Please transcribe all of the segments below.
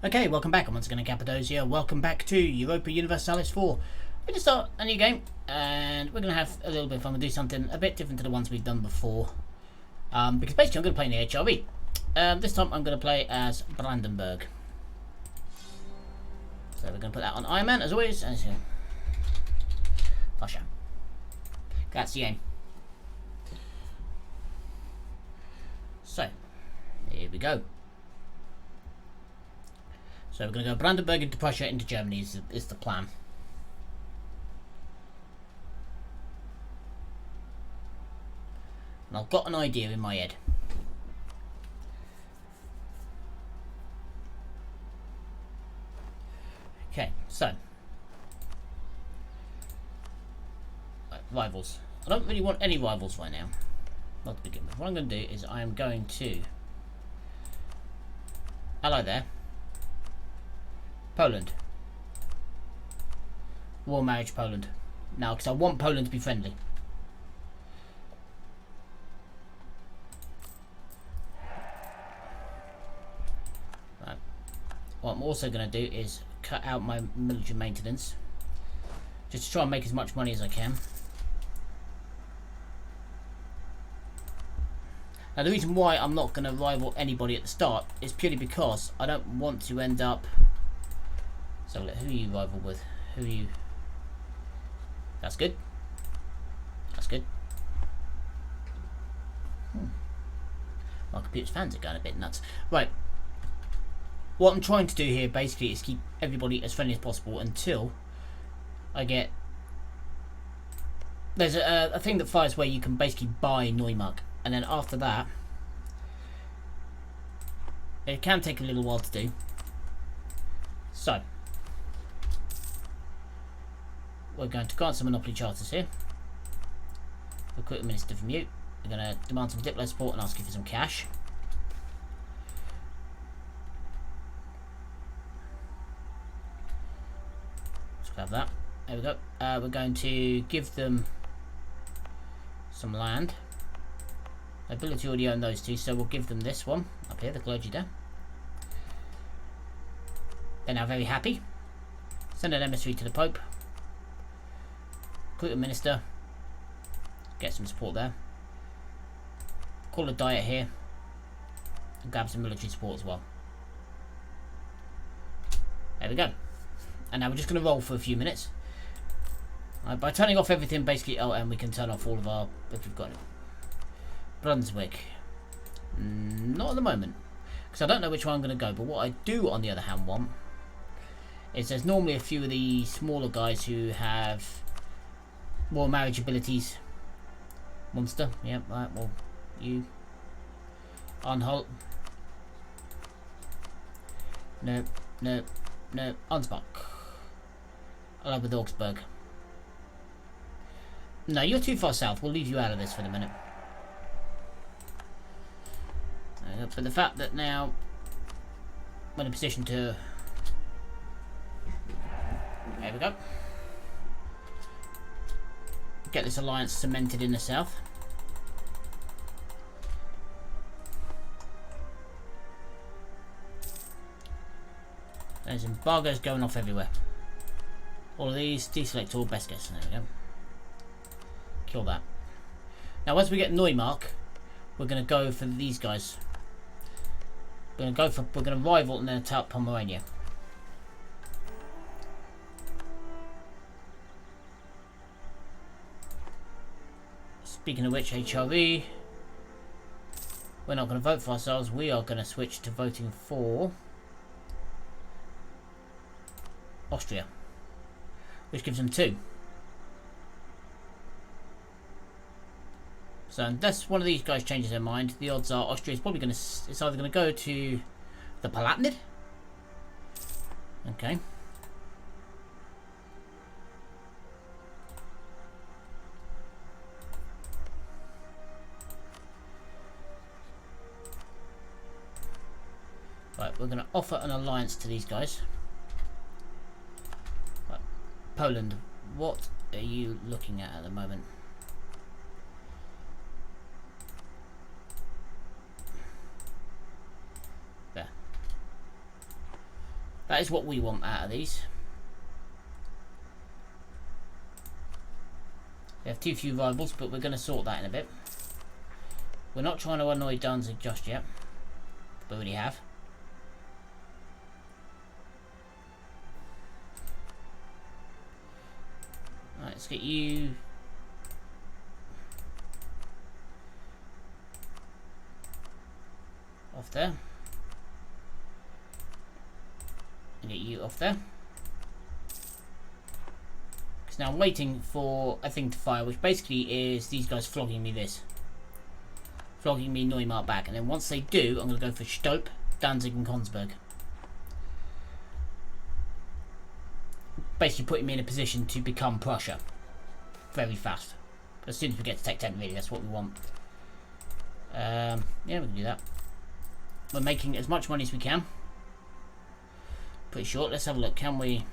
Okay, welcome back. I'm once again in Cappadocia. Welcome back to Europa Universalis 4. We're going to start a new game, and we're going to have a little bit of fun. We'll do something a bit different to the ones we've done before. Because basically I'm going to play in the HRV. This time I'm going to play as Brandenburg. So we're going to put that on Iron Man, as always. And Pasha. That's the aim. So, here we go. So we're going to go Brandenburg into Prussia into Germany is the plan. And I've got an idea in my head. Okay, so. Right, rivals. I don't really want any rivals right now. Not to begin with. What I'm going to do is I am going to... Hello there. Poland. War marriage Poland. Now, because I want Poland to be friendly. Right. What I'm also going to do is cut out my military maintenance. Just to try and make as much money as I can. Now, the reason why I'm not going to rival anybody at the start is purely because I don't want to end up... So, who are you rival with? Who are you? That's good. That's good. My computer's fans are going a bit nuts. Right. What I'm trying to do here basically is keep everybody as friendly as possible until I get... There's a thing that fires where you can basically buy Neumark. And then after that, it can take a little while to do. So, we're going to grant some monopoly charters here. Recruit a minister from you. We're going to demand some diplomatic support and ask you for some cash. Let's grab that. There we go. We're going to give them some land. Ability already own those two, so we'll give them this one up here, the clergy there. They're now very happy. Send an emissary to the Pope. Recruit a minister. Get some support there. Call a diet here. And grab some military support as well. There we go. And now we're just going to roll for a few minutes. By turning off everything, basically, and we can turn off all of our, if we've got it. Brunswick. Not at the moment. Because I don't know which one I'm going to go. But what I do, on the other hand, want is there's normally a few of the smaller guys who have more marriage abilities. Monster. Yep, right. Well, you. Anhalt. No, no, no. Ansbach. I love with Augsburg. No, you're too far south. We'll leave you out of this for the minute. But the fact that now we're in a position to... There we go. Get this alliance cemented in the south. There's embargoes going off everywhere. All of these, deselect all, best guess. There we go. Kill that. Now once we get Neumark, we're going to go for these guys. We're going to rival and then attack Pomerania. Speaking of which, HRV, we're not going to vote for ourselves. We are going to switch to voting for Austria, which gives them 2. So unless one of these guys changes their mind, the odds are Austria is probably going to... It's either going to go to the Palatinate. Okay. Right, we're going to offer an alliance to these guys. Right. Poland, what are you looking at the moment? That is what we want out of these. We have too few rivals, but we're going to sort that in a bit. We're not trying to annoy Danzig just yet. But we already have. Right, let's get you... off there. And get you off there. Because now I'm waiting for a thing to fire, which basically is these guys flogging me this. Flogging me Neumarkt back. And then once they do, I'm going to go for Stope, Danzig and Konsberg. Basically putting me in a position to become Prussia. Very fast. As soon as we get to Tech 10, really, that's what we want. Yeah, we can do that. We're making as much money as we can. Pretty short. Let's have a look. Can we...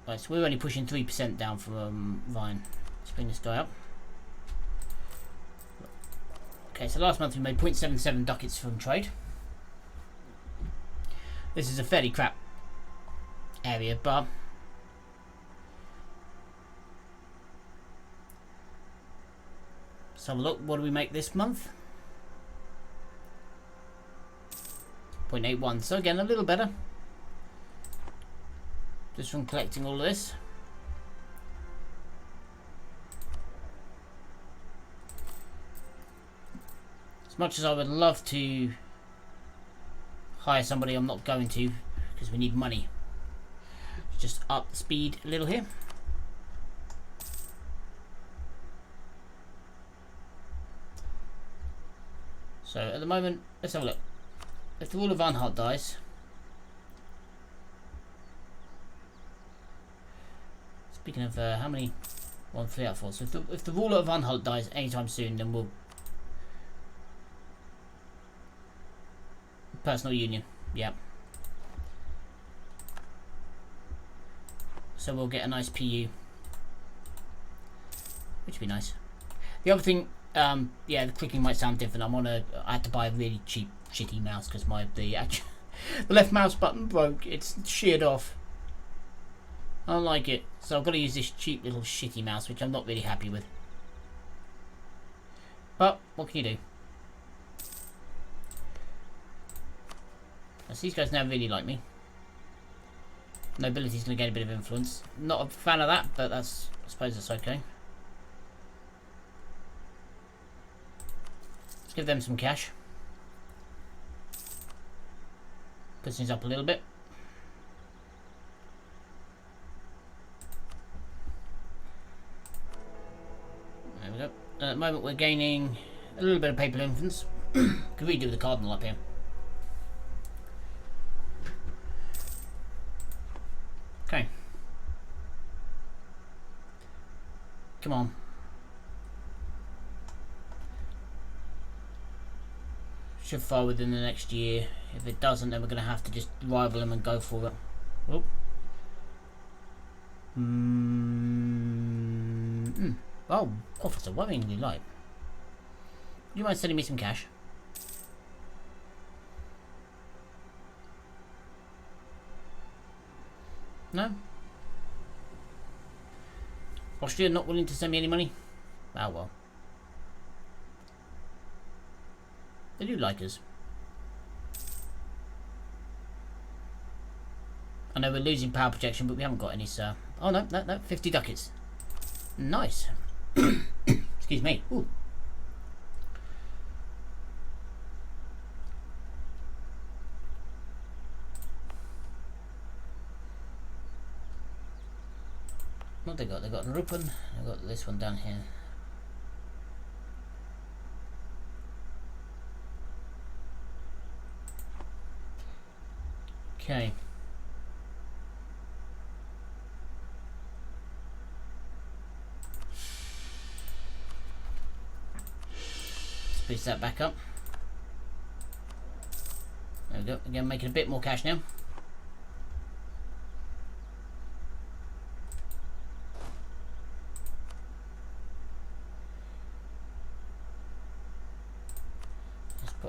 Right, so we're only pushing 3% down from Rhine. Let's bring this guy up. Okay, so last month we made 0.77 ducats from trade. This is a fairly crap area, but let's have a look. What do we make this month? 0.81. So again, a little better. Just from collecting all of this. As much as I would love to hire somebody, I'm not going to, because we need money. Just up the speed a little here. So at the moment, let's have a look. If the Wall of Anhalt dies, speaking of how many, 1, 3 out of 4. So if the ruler of Anhalt dies anytime soon, then we'll personal union. Yeah. So we'll get a nice PU, which would be nice. The other thing, yeah, the clicking might sound different. I had to buy a really cheap, shitty mouse because the left mouse button broke. It's sheared off. I don't like it, so I've got to use this cheap little shitty mouse, which I'm not really happy with. But what can you do? So these guys now really like me. Nobility's going to gain a bit of influence. Not a fan of that, but that's, I suppose that's okay. Let's give them some cash. Puts things up a little bit. There we go. At the moment we're gaining a little bit of papal influence. Could we do with the cardinal up here? Okay. Come on. Should fire within the next year. If it doesn't, then we're going to have to just rival them and go for it. Oh. Oh, officer, worryingly light. Do you mind sending me some cash? No? Austria not willing to send me any money? Oh well. They do like us. I know we're losing power projection, but we haven't got any, sir. Oh no, 50 ducats. Nice. Excuse me. Ooh. What they got? They got Ruppen. They got this one down here. Okay. Let's boost that back up. There we go. Again, making a bit more cash now.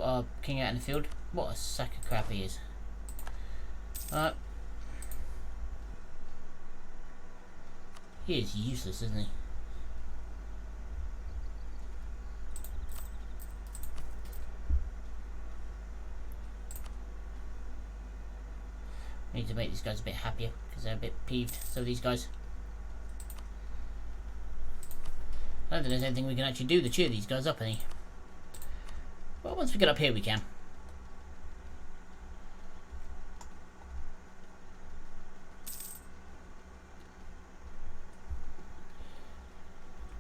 our king out in the field. What a sack of crap he is. He is useless, isn't he? I need to make these guys a bit happier because they're a bit peeved. So these guys, I don't think there's anything we can actually do to cheer these guys up any. Well, once we get up here we can.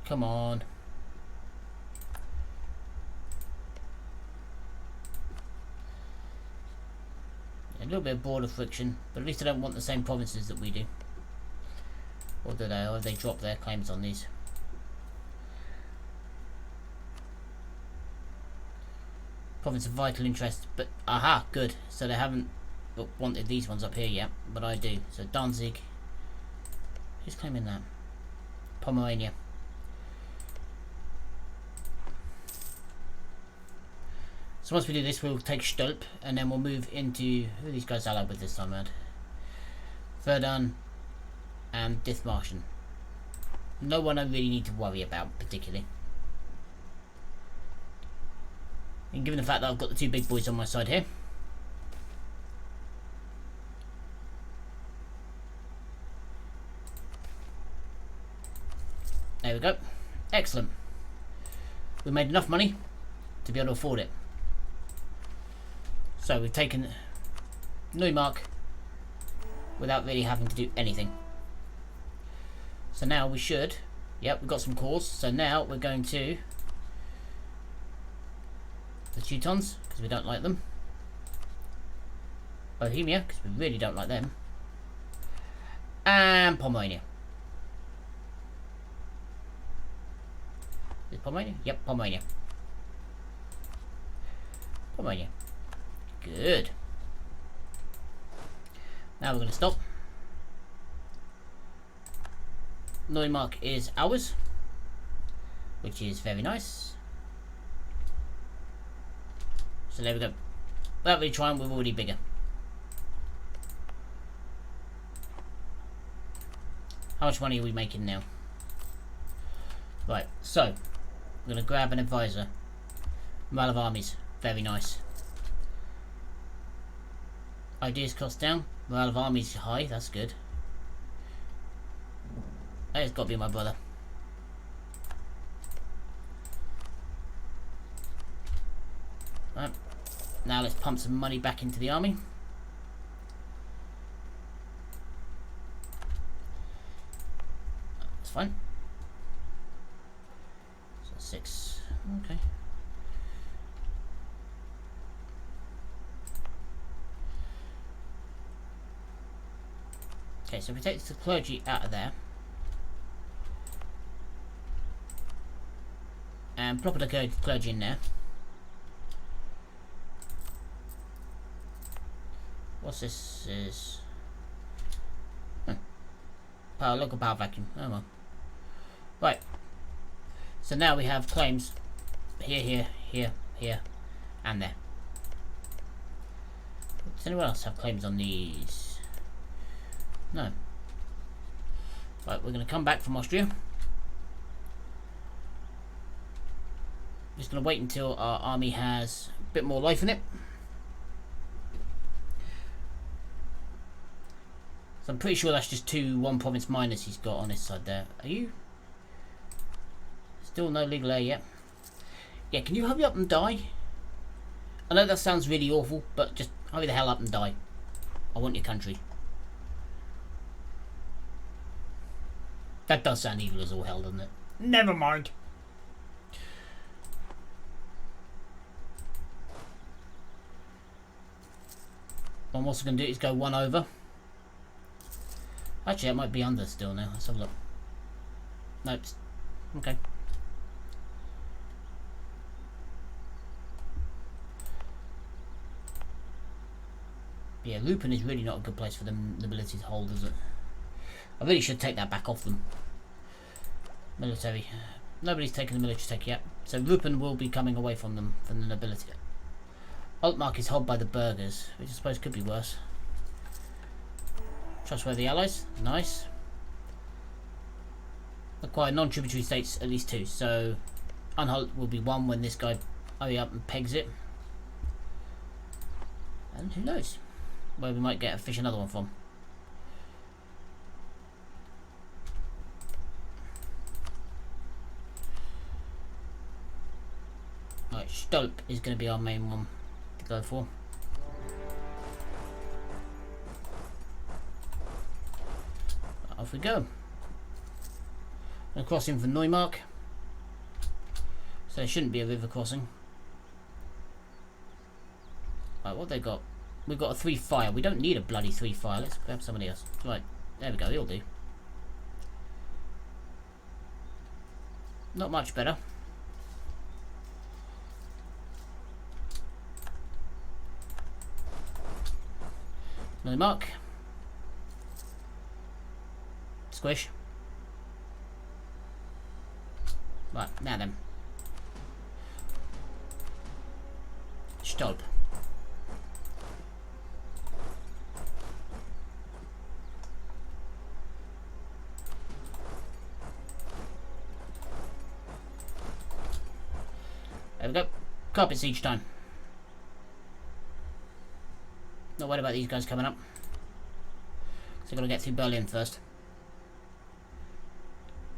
Come on. A little bit of border friction, but at least they don't want the same provinces that we do. Or do they? Or have they dropped their claims on these? Province of vital interest, but aha, good. So they haven't wanted these ones up here yet, but I do. So Danzig. Who's claiming that? Pomerania. So once we do this, we'll take Stolp, and then we'll move into who are these guys allied with this time around? Verdun and Dithmarschen. No one I really need to worry about particularly. And given the fact that I've got the two big boys on my side here. There we go. Excellent. We made enough money to be able to afford it. So we've taken Neumark without really having to do anything. So now we should, yep, we've got some cores. So now we're going to the Teutons, because we don't like them. Bohemia, because we really don't like them. And Pomerania. Is it Pomerania? Yep, Pomerania. Pomerania. Good. Now we're going to stop. Neumark is ours, which is very nice. So there we go. Without really trying, we're already bigger. How much money are we making now? Right, so we're going to grab an advisor. Morale of armies, very nice. Ideas cost down. Morale of armies high, that's good. It's got to be my brother. Right. Now let's pump some money back into the army. That's fine. So 6. Okay. Okay, so if we take the clergy out of there and plop the clergy in there. What's this? Is local power vacuum. Oh well. Right. So now we have claims here, and there. Does anyone else have claims on these? No. Right, we're going to come back from Austria. Just going to wait until our army has a bit more life in it. So I'm pretty sure that's just 2 1 province minors he's got on his side there. Are you? Still no legal heir yet. Yeah, can you hurry up and die? I know that sounds really awful, but just hurry the hell up and die. I want your country. That does sound evil as all hell, doesn't it? Never mind. What I'm also going to do is go 1 over. Actually, it might be under still now. Let's have a look. Nope. Okay. Yeah, Lupin is really not a good place for the nobility to hold, is it? I really should take that back off them. Military. Nobody's taken the military tech yet. So Rupin will be coming away from them, from the nobility. Altmark is held by the burghers, which I suppose could be worse. Trustworthy allies, nice. Acquire non-tributary states, at least 2. So Anhalt will be 1 when this guy hurry up and pegs it. And who knows where we might get a fish another one from. Right, Stolp is going to be our main one to go for. Off we go. And crossing for Neumark. So there shouldn't be a river crossing. Right, what they got? We've got a 3 fire. We don't need a bloody 3 fire. Let's grab somebody else. Right, there we go. It'll do. Not much better. Neumark. Squish. Right, now then. Stolp. There we go. Carpet siege time. Not worried about these guys coming up. So we've got to get through Berlin first.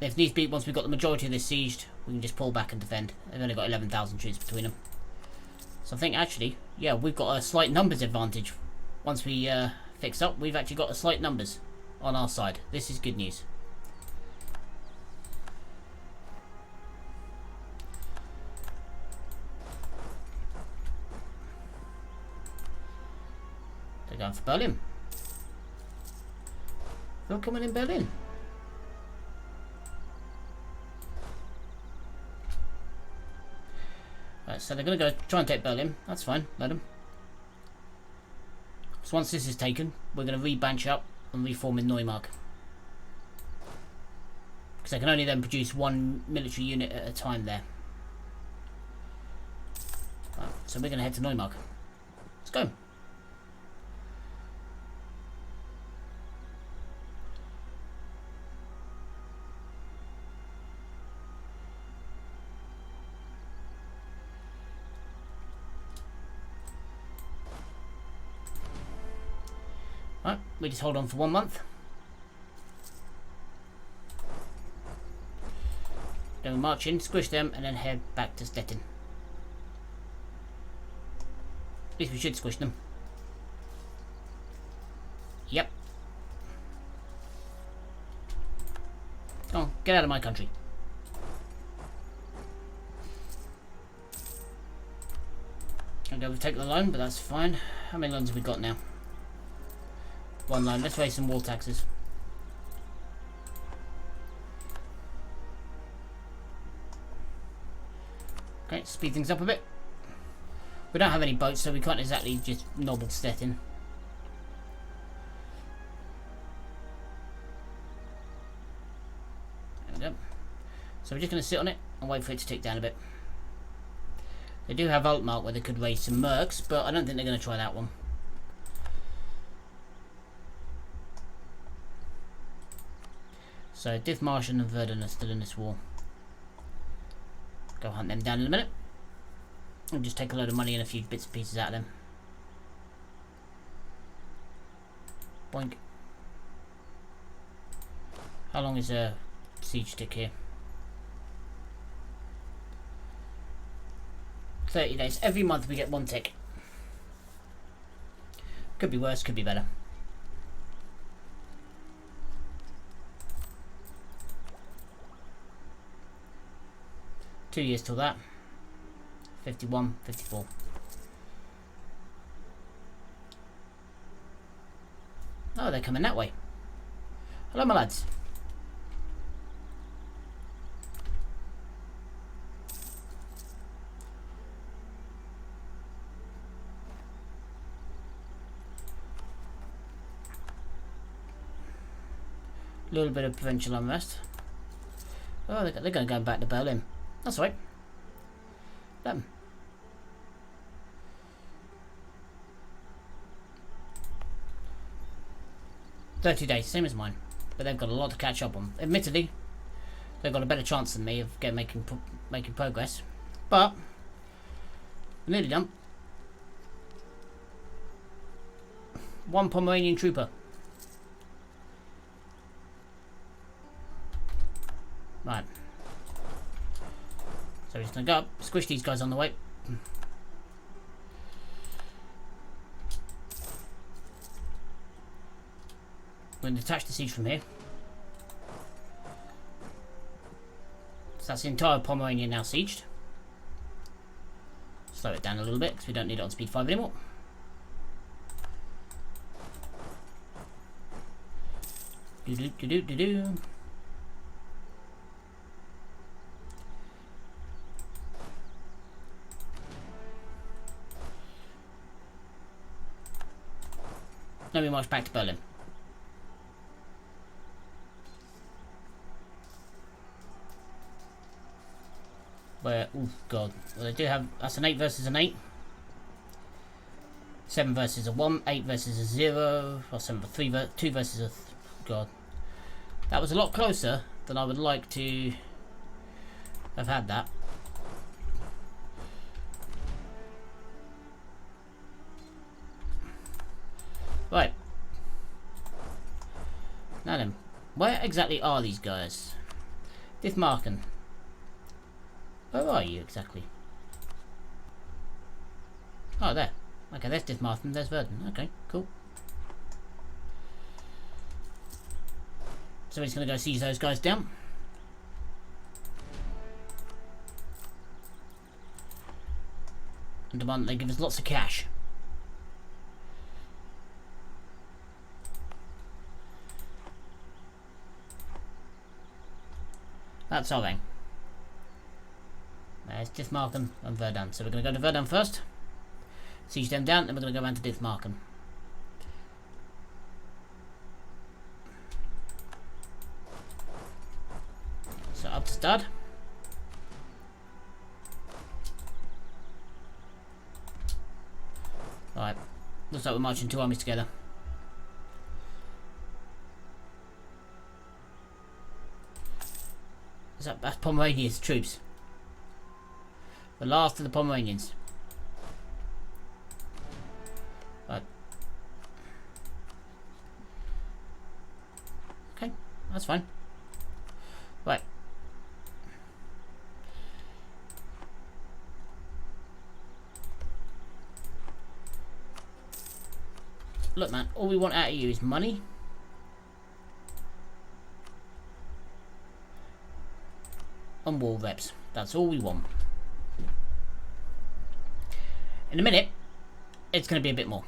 If needs be, once we've got the majority of this sieged, we can just pull back and defend. They've only got 11,000 troops between them. So I think actually, yeah, we've got a slight numbers advantage. Once we fix up, we've actually got a slight numbers on our side. This is good news. They're going for Berlin. They're coming in Berlin. Right, so they're going to go try and take Berlin. That's fine, let them. So once this is taken, we're going to re-banch up and reform in Neumark. Because they can only then produce 1 military unit at a time there. Right, so we're going to head to Neumark. Let's go. Right, we just hold on for 1 month. Then we march in, squish them, and then head back to Stettin. At least we should squish them. Yep. Come on, get out of my country. Okay, we've taken the line, but that's fine. How many lines have we got now? 1 line. Let's raise some wall taxes. Okay, speed things up a bit. We don't have any boats, so we can't exactly just nobble Stettin. There we go. So we're just going to sit on it and wait for it to tick down a bit. They do have Altmark where they could raise some mercs, but I don't think they're going to try that one. So Dithmarschen and Verdun are still in this war. Go hunt them down in a minute. And just take a load of money and a few bits and pieces out of them. Boink. How long is a siege tick here? 30 days. Every month we get 1 tick. Could be worse, could be better. Two years till that. 51, 54. Oh, they're coming that way. Hello, my lads. A little bit of provincial unrest. Oh, they're going to go back to Berlin. That's right. Them. 30 days, same as mine. But they've got a lot to catch up on. Admittedly, they've got a better chance than me of making progress. But we're nearly done. One Pomeranian trooper. Right. So we're just gonna go up, squish these guys on the way. We're going to detach the siege from here. So that's the entire Pomeranian now sieged. Slow it down a little bit because we don't need it on speed 5 anymore. Do-do-do-do-do-do. Now we march back to Berlin. Where, oh god, well, they do have, that's an 8 versus an 8. 7 versus a 1, 8 versus a 0, or 7 for 3, 2 versus a, god. That was a lot closer than I would like to have had that. Right. Now then, where exactly are these guys? Dithmarken. Where are you exactly? Oh, there. Okay, there's Dithmarken, there's Verden. Okay, cool. So he's going to go siege those guys down. And demand that they give us lots of cash. That's our aim. There's Dithmarken and Verdun. So we're going to go to Verdun first. Siege them down, then we're going to go around to Dithmarken. So up to Stad. Right. Looks like we're marching 2 armies together. That's Pomeranian's troops. The last of the Pomeranians. Right. Okay, that's fine. Right. Look, man, all we want out of you is money. And war reps. That's all we want. In a minute, it's going to be a bit more.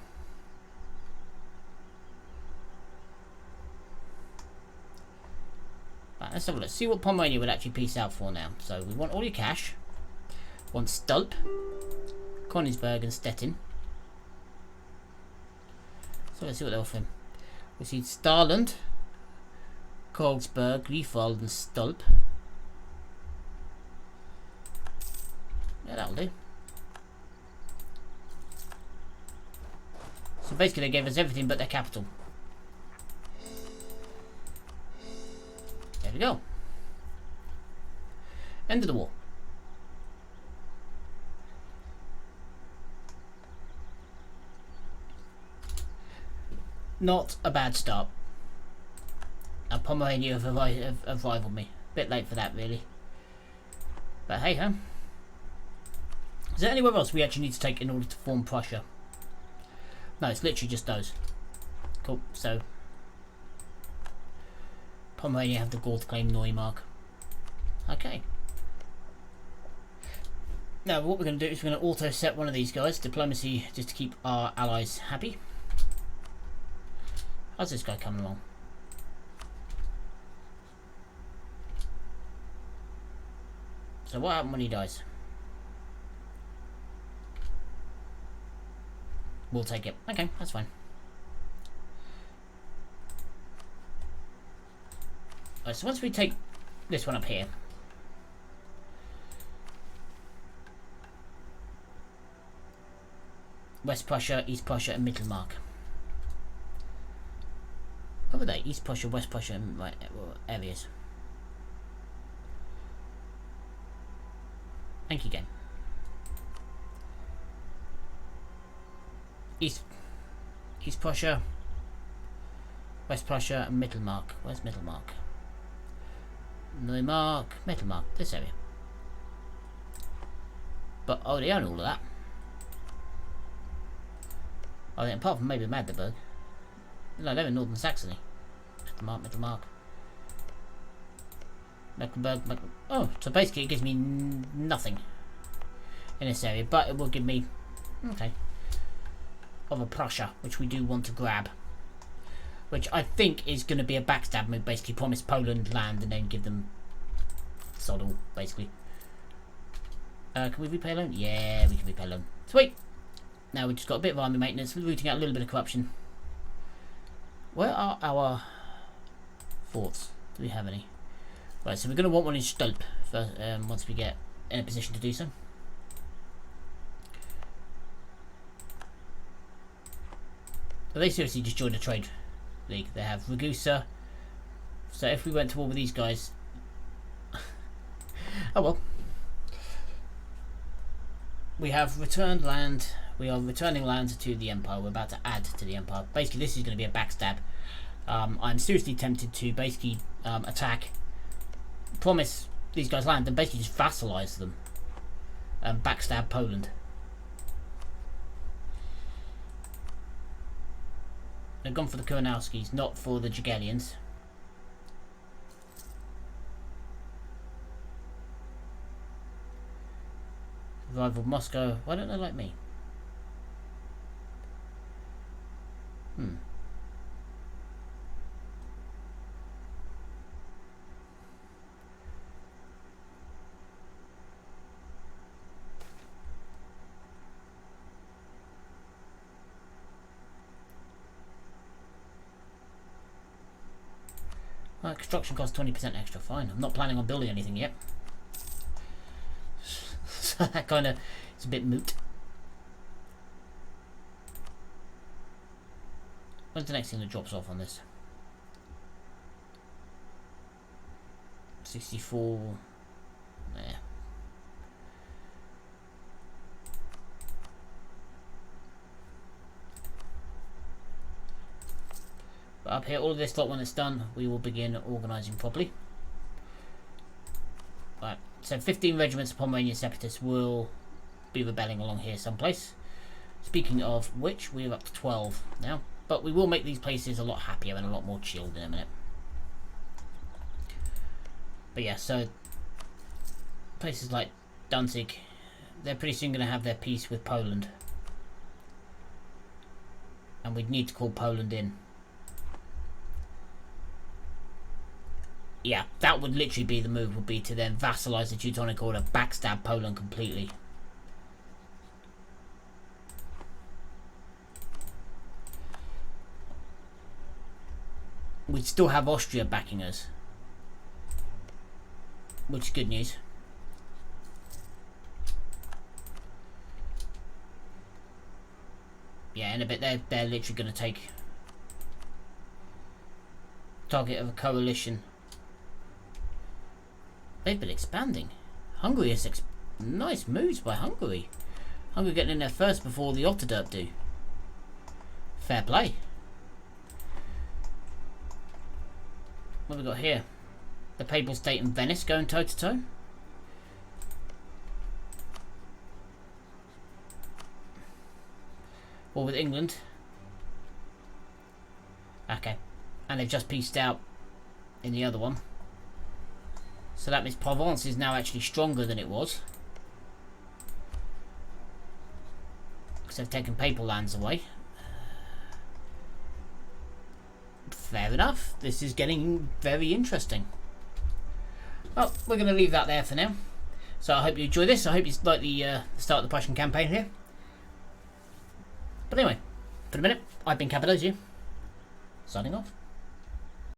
Right, let's have a look. See what Pomerania would actually piece out for now. So we want all your cash. We want Stulp, Königsberg and Stettin. So let's see what they're offering. We see Starland, Kogsberg, Griefwald and Stulp. Yeah, that'll do. So basically they gave us everything but their capital. There we go. End of the war. Not a bad start. And Pomerania have rivaled me. Bit late for that really. But hey ho. Is there anywhere else we actually need to take in order to form Prussia? No, it's literally just those. Cool, so Pomerania have the goal to claim Neumark. Okay. Now what we're going to do is we're going to auto set one of these guys, diplomacy, just to keep our allies happy. How's this guy coming along? So what happens when he dies? We'll take it. Okay, that's fine. Right, so once we take this one up here, West Prussia, East Prussia and Mittelmark. Over there, East Prussia, West Prussia, right, areas. Thank you, game. East Prussia, West Prussia, and Mittelmark. Where's Mittelmark? Mittelmark, this area. But oh, they own all of that. I think apart from maybe Magdeburg. No, they're in Northern Saxony. Mittelmark. Mecklenburg. Oh, so basically it gives me nothing in this area, but it will give me, okay, of a Prussia, which we do want to grab. Which I think is going to be a backstab move, basically promise Poland land and then give them sod all, basically. Can we repay loan? Yeah, we can repay loan. Sweet! Now we've just got a bit of army maintenance, we're rooting out a little bit of corruption. Where are our forts? Do we have any? Right, so we're going to want one in Stolp first, once we get in a position to do so. So they seriously just joined a trade league. They have Ragusa. So if we went to war with these guys... oh well. We have returned land. We are returning land to the Empire. We're about to add to the Empire. Basically, this is going to be a backstab. I'm seriously tempted to basically attack, promise these guys land, and basically just vassalize them. Backstab Poland. They've gone for the Kuranowskis, not for the Jagiellons. Rival Moscow. Why don't they like me? Construction costs 20% extra. Fine. I'm not planning on building anything yet. So that kind of is a bit moot. When's the next thing that drops off on this? 64. Yeah. But up here, all of this lot, when it's done, we will begin organising properly. Right, so 15 regiments of Pomeranian separatists will be rebelling along here someplace. Speaking of which, we're up to 12 now. But we will make these places a lot happier and a lot more chilled in a minute. But yeah, so places like Danzig, they're pretty soon going to have their peace with Poland. And we'd need to call Poland in. Yeah, that would literally be the move, would be to then vassalize the Teutonic Order, backstab Poland completely. We'd still have Austria backing us, which is good news. Yeah, in a bit they're literally going to take target of a coalition. They've been expanding. Hungary is nice moves by Hungary. Hungary getting in there first before the Otterdurp do. Fair play. What have we got here? The Papal State and Venice going toe to toe. Or with England. Okay. And they've just pieced out in the other one. So that means Provence is now actually stronger than it was. Because they've taken papal lands away. Fair enough. This is getting very interesting. Well, we're going to leave that there for now. So I hope you enjoy this. I hope you like the start of the Prussian campaign here. But anyway, for the minute, I've been Cappadocia. Signing off.